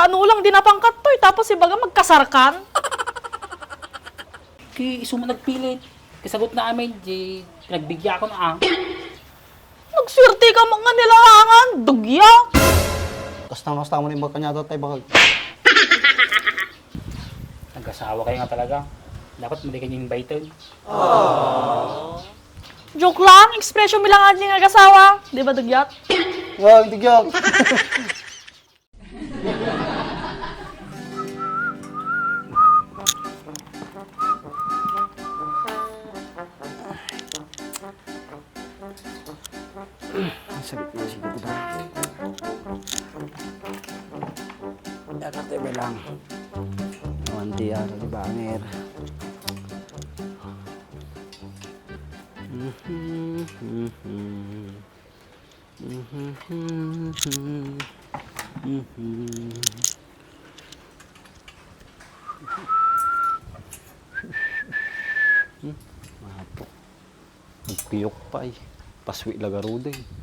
Kaano lang din napangkat to tapos ibaga magkasarkan. Ki iso mo nagpilit. Kasagot na amin, di pinagbigya ako na Nagswerte ka mga nilalangan, dugya. Kasta mo na yung kanya tayo bakal. Nag-asawa kayo nga talaga. Dapat mali kanyang invited. Joke lang, ekspresyon mo lang nga nag-asawa. Di ba dugyat? Wow, hindi kaya. Sakit na siguro ba? Nakatebe lang. Wanti araw di banger. Mapo. Nagpiyok pa eh. Paswi lagaro din.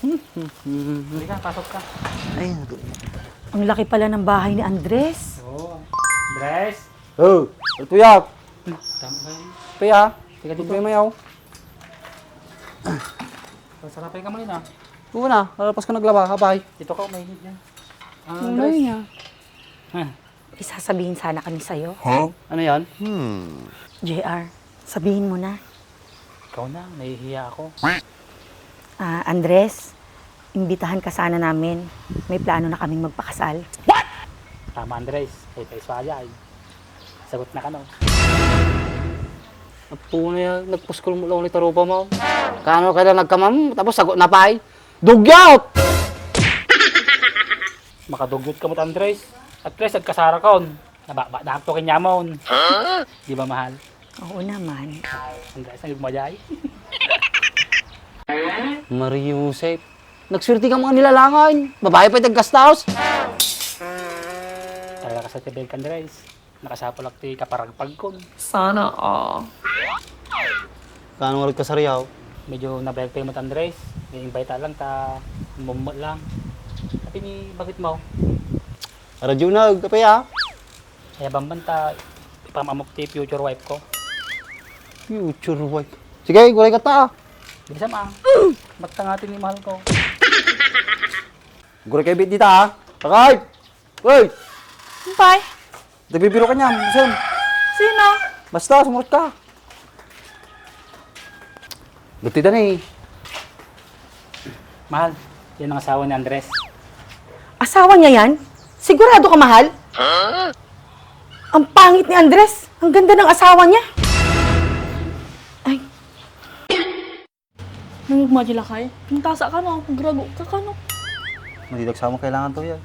Hindi ka, pasok ka. Ay, Ang laki pala ng bahay ni Andres. Oo. Andres! oh, tuyak. Tambay. Paya, Teka dito dito. may mayaw. Sarapay ka muli na. Oo na, lalapas ka naglaba, habay. Dito ka, mainit yan. Andres. niya. Ha? Isasabihin sana kami sa'yo. Ano yan? JR, sabihin mo na. Ikaw na, nahihiya ako. Andres, imbitahan ka sana namin. May plano na kaming magpakasal. Tama, Andres. Ay, tayo swaya ay. Sagot na ka, no? Apo na yan, nagpuskol mo lang ulit taropa mo. Kano kaya nagkamam, tapos sagot na pay. Dugyot! Makadugyot ka mo, Andres. At least, nagkasara ka on. Nakakto kanya mo. Di ba, mahal? Oo naman. Andres, nagmajay. Marie Joseph, nagswerte ka mga nilalangan. Babae pa yung taggastaos. Talaga ka sa tibig, Andres. Nakasapol ak ti kaparagpag kon. Sana, Kano nga ka sa Riyaw? Medyo nabayag tayo mo, Andres. May invite lang, ta mumot lang. Tapi ni, bakit mo? Radyo na, kapaya. Kaya bambanta, ipamamok ti future wife ko. Future wife. Sige, gulay ka ta. Di sama. Magtangatin ni mahal ko. Gulay kayo bit dita ha. Takay! Uy! Bye. Nagbibiro ka niya, Sen. Sino? Basta, sumurot ka. Buti na eh. Mahal, yan ang asawa ni Andres. Asawa niya yan? Sigurado ka, mahal? Ang pangit ni Andres. Ang ganda ng asawa niya. Ay, Nangigmadila kay? Pintasa ka no, grago ka ka no. Matidag mo kailangan to yan.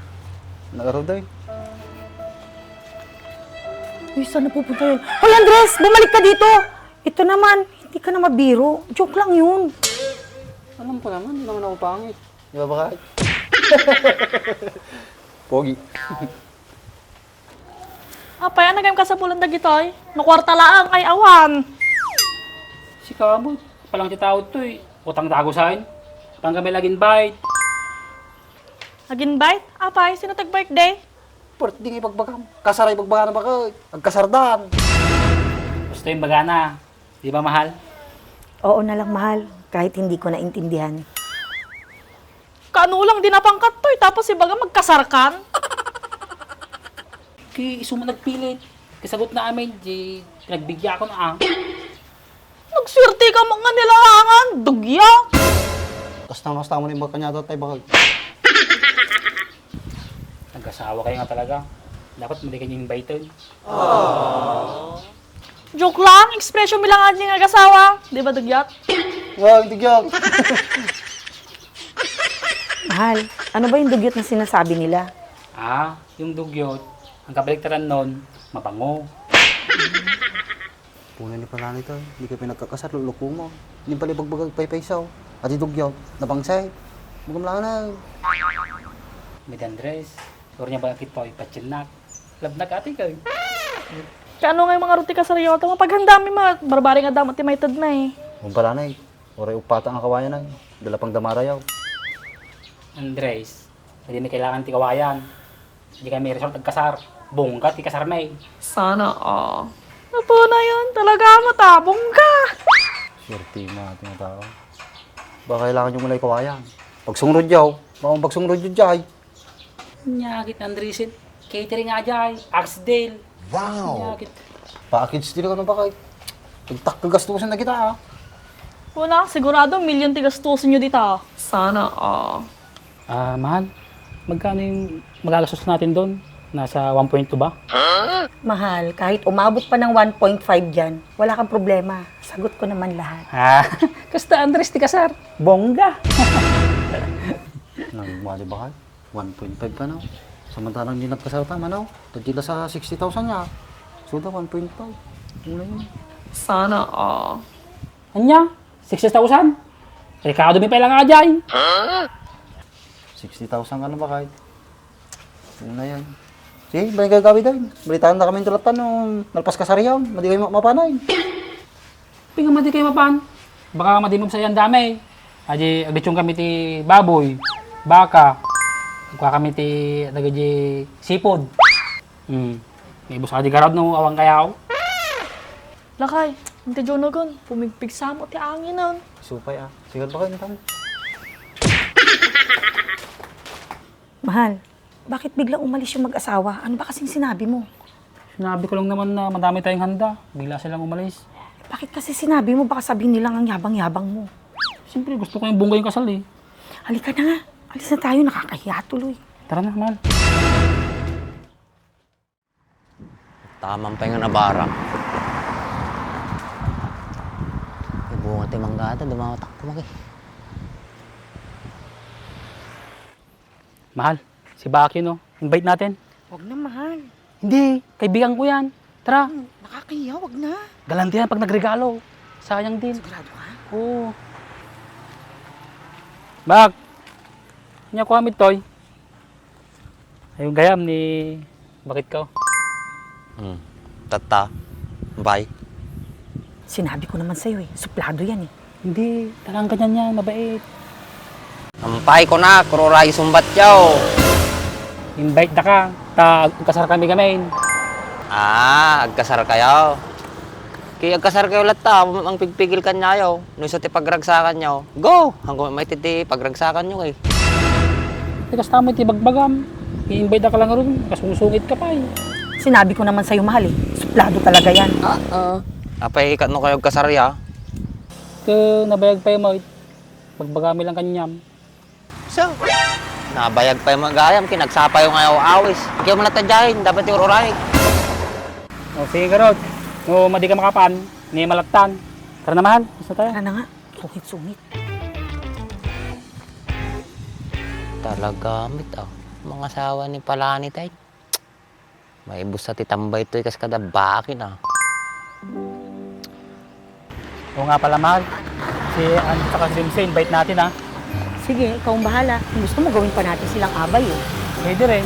Nagaraw daw eh. uy, saan na pupunta yun? Hoy, Andres! Bumalik ka dito! Ito naman, hindi ka na mabiro. Joke lang yun. Alam ko naman, hindi naman ako pangit. Di ba bakit? Pogi. Apay, anagam ka sa bulan dagitoy? Nakwarta laang ay awan. Si Kabot, palang titawad to eh. Utang tago sa akin. Pang kami laging bite. Agin bite? Apay, sino tag-birthday? Port, di nga ipagbagam. Kasaray pagbaga na baka. Agkasardan. Gusto yung bagana. Di ba, mahal? Oo na lang, mahal. Kahit hindi ko naintindihan. Kaano lang din napangkat to tapos ibaga magkasarkan. Ki iso mo nagpilit. Kasagot na amin, di pinagbigya ako na Nagswerte ka mga nilalangan, dugya. Kasta mo na yung kanya tayo baka. Nag-asawa kayo nga talaga. Dapat mali kanyang invited. Joke lang, ekspresyon mo lang nga nag-asawa. Di ba dugyat? Wow, hindi kaya. Mahal, ano ba yung dugyot na sinasabi nila? Yung dugyot, ang kabaliktaran nun, mabango. Puna ni pala nito, hindi ka pinagkakasar, luluko mo. Hindi pala bagbagag paypaysaw. At idugyaw, nabangsay. Magam lang na. Med Andres, sorry niya ba akit po, ipatsilnak. Labnag ati ka. Kaano nga yung mga ruti ka sa riyoto? Mapaghandami mga barbari nga damot ti may tad na eh. Kung pala na eh. Oray upata ang kawayan na. Dala pang damarayaw. Andres, Hindi may kailangan ti kawayan. Hindi kami resort nagkasar. Bongga ti kasar na eh. Sana Apo na yun, talaga matabong ka. Swerte yung mga tinatao. Baka kailangan yung mulay kawayan. Pagsungrod yaw, baka pagsungrod yun jay. Nyagit Andresin. Catering nga jay. Axdale. Wow! Nyagit. Package din ako ng bakay. Pagtak kagastusan na kita Una, sigurado milyon tigastusin nyo dito. Sana Mahal. Magkano yung magagastos natin doon? Nasa 1.2 ba? Mahal, kahit umabot pa ng 1.5 dyan, wala kang problema. Sagot ko naman lahat. Kasta Andres ti kasar. Bongga. Nagmali bakay. 1.5 ka na. Samantalang hindi nagkasal tama na. Tagkila sa 60,000 niya. So, 1.5. Ano yun? Sana Anya? 60,000? Ricardo may pala nga dyan. 60,000 ka na bakay. Ano na yan? Sige, balik gagawin doon. Balitaan na kami tulad pa nung nalpas ka sa riyaw. Madi kayo mapanay. Pinga madi kayo mapan. Baka madimog sa yan dami. Aji, agitsyong kami ti baboy, baka. Agwa kami ti nagaji sipod. May ibus ka di garad no awang kayaw. Lakay, hindi Jonogon, pumigpig sa mo ti angin nun. Supay Sige ba kayo naman? Mahal, bakit biglang umalis yung mag-asawa? Ano ba kasing sinabi mo? Sinabi ko lang naman na madami tayong handa. Bigla silang umalis. Bakit kasi sinabi mo? Baka sabihin nilang ang yabang-yabang mo. Siyempre, gusto ko yung bongga yung kasal eh. Halika na nga. Alis na tayo, nakakahiya tuloy. Tara na, mahal. Tamang pahinga na barang. Ibunga tayo manggada, dumawatak ko maki. Mahal, si Baki no. Invite natin. Huwag na, mahal. Hindi, kaibigan ko yan. Tara, Nakakahiya, huwag na. galante yan pag nagregalo. Sayang din. Sigurado ka? Oo. Bak, niya ko amit toy. Ayong gayam ni bakit ka? Tata. Bye. Sinabi ko naman sa'yo eh. Suplado yan eh. Hindi, talagang ganyan niya, mabait. Ampay ko na, kururay sumbat yaw. Invite na ka, kasar kami gamin. Agkasar kayo. Kaya agkasar kayo lahat ta, ang pigpigil kan yaw. Nung sa tipagragsakan yaw, go! Hanggang may titi pagragsakan nyo kay. Tikas tamo iti bagbagam. I-invite na ka lang rin, kasusungit ka pa eh. Sinabi ko naman sa'yo, mahal eh. Suplado talaga yan. Apay ikat no kayo agkasar ya. Nabayag pa yung mga bagbagami lang kanyam. So, nabayag pa yung magayam, kinagsapa yung ayaw awis. Kaya mo natadyahin, dapat yung ururay. O sige Garod, no madi ka makapan, ni malaktan. Tara na mahal, basta tayo. Tara na nga. Sungit-sungit. Talagamit mga asawa ni Palani tayo. May ibus sa titambay ito kas kada bakin Oo nga pala mahal, si Ann at si Jimse, invite natin ha. Sige, ikaw ang bahala. Kung gusto mo, gawin pa natin silang abay eh. Pwede rin.